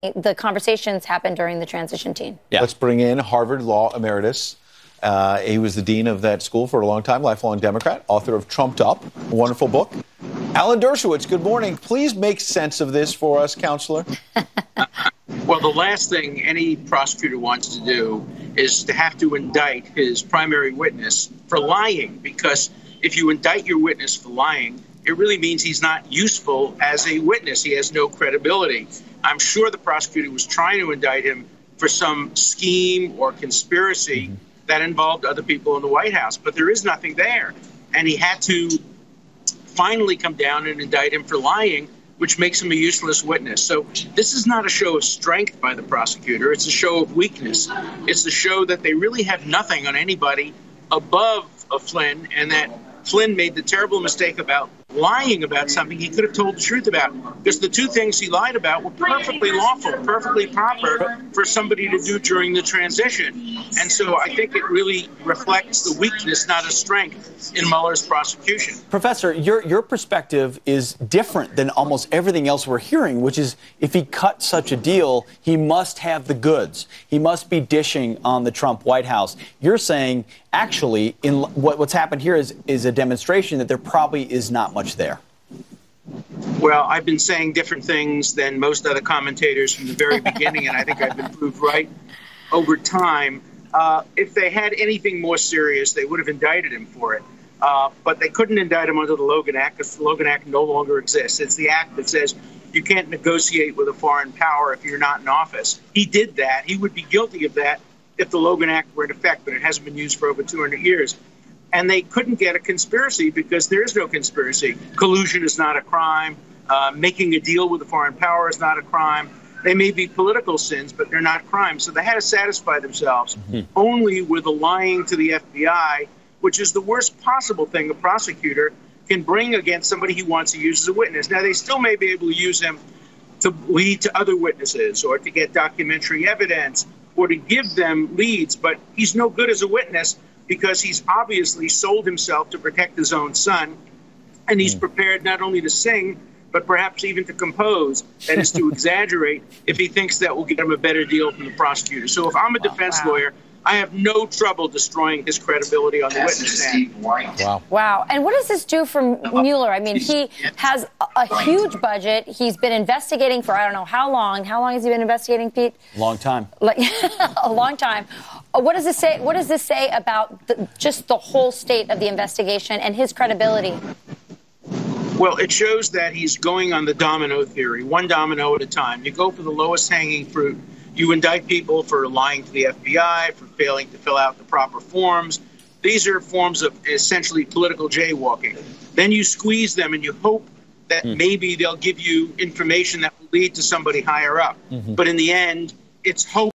The conversations happened during the transition team. Yeah. Let's bring in Harvard Law Emeritus. He was the dean of that school for a long time, lifelong Democrat, author of Trumped Up, a wonderful book. Alan Dershowitz, good morning. Please make sense of this for us, counselor. Well, the last thing any prosecutor wants to do is to have to indict his primary witness for lying, because if you indict your witness for lying, it really means he's not useful as a witness. He has no credibility. I'm sure the prosecutor was trying to indict him for some scheme or conspiracy that involved other people in the White House, but there is nothing there. And he had to finally come down and indict him for lying, which makes him a useless witness. So this is not a show of strength by the prosecutor. It's a show of weakness. It's a show that they really have nothing on anybody above Flynn, and that Flynn made the terrible mistake about lying about something he could have told the truth about, because the two things he lied about were perfectly lawful, perfectly proper for somebody to do during the transition. And so I think it really reflects the weakness, not a strength, in Mueller's prosecution. Professor, your perspective is different than almost everything else we're hearing, which is if he cut such a deal, he must have the goods. He must be dishing on the Trump White House. You're saying, actually, in what's happened here is a demonstration that there probably is not much there. Well, I've been saying different things than most other commentators from the very beginning, and I think I've been proved right over time. If they had anything more serious, they would have indicted him for it. But they couldn't indict him under the Logan Act, because the Logan Act no longer exists. It's the act that says you can't negotiate with a foreign power if you're not in office. He did that. He would be guilty of that if the Logan Act were in effect, but it hasn't been used for over 200 years. And they couldn't get a conspiracy because there is no conspiracy. Collusion is not a crime. Making a deal with a foreign power is not a crime. They may be political sins, but they're not crimes. So they had to satisfy themselves only with the lying to the FBI, which is the worst possible thing a prosecutor can bring against somebody he wants to use as a witness. Now, they still may be able to use him to lead to other witnesses or to get documentary evidence or to give them leads, but he's no good as a witness, because he's obviously sold himself to protect his own son, and he's prepared not only to sing, but perhaps even to compose, that is to exaggerate, if he thinks that will get him a better deal from the prosecutor. So if I'm a defense lawyer, I have no trouble destroying his credibility on the witness stand. Wow. And what does this do for Mueller? I mean, he has a huge budget. He's been investigating for I don't know how long. How long has he been investigating, Pete? Long time. Like a long time. What does this say? What does this say about just the whole state of the investigation and his credibility? Well, it shows that he's going on the domino theory, one domino at a time. You go for the lowest hanging fruit. You indict people for lying to the FBI, for failing to fill out the proper forms. These are forms of essentially political jaywalking. Then you squeeze them and you hope that maybe they'll give you information that will lead to somebody higher up. But in the end, it's hope.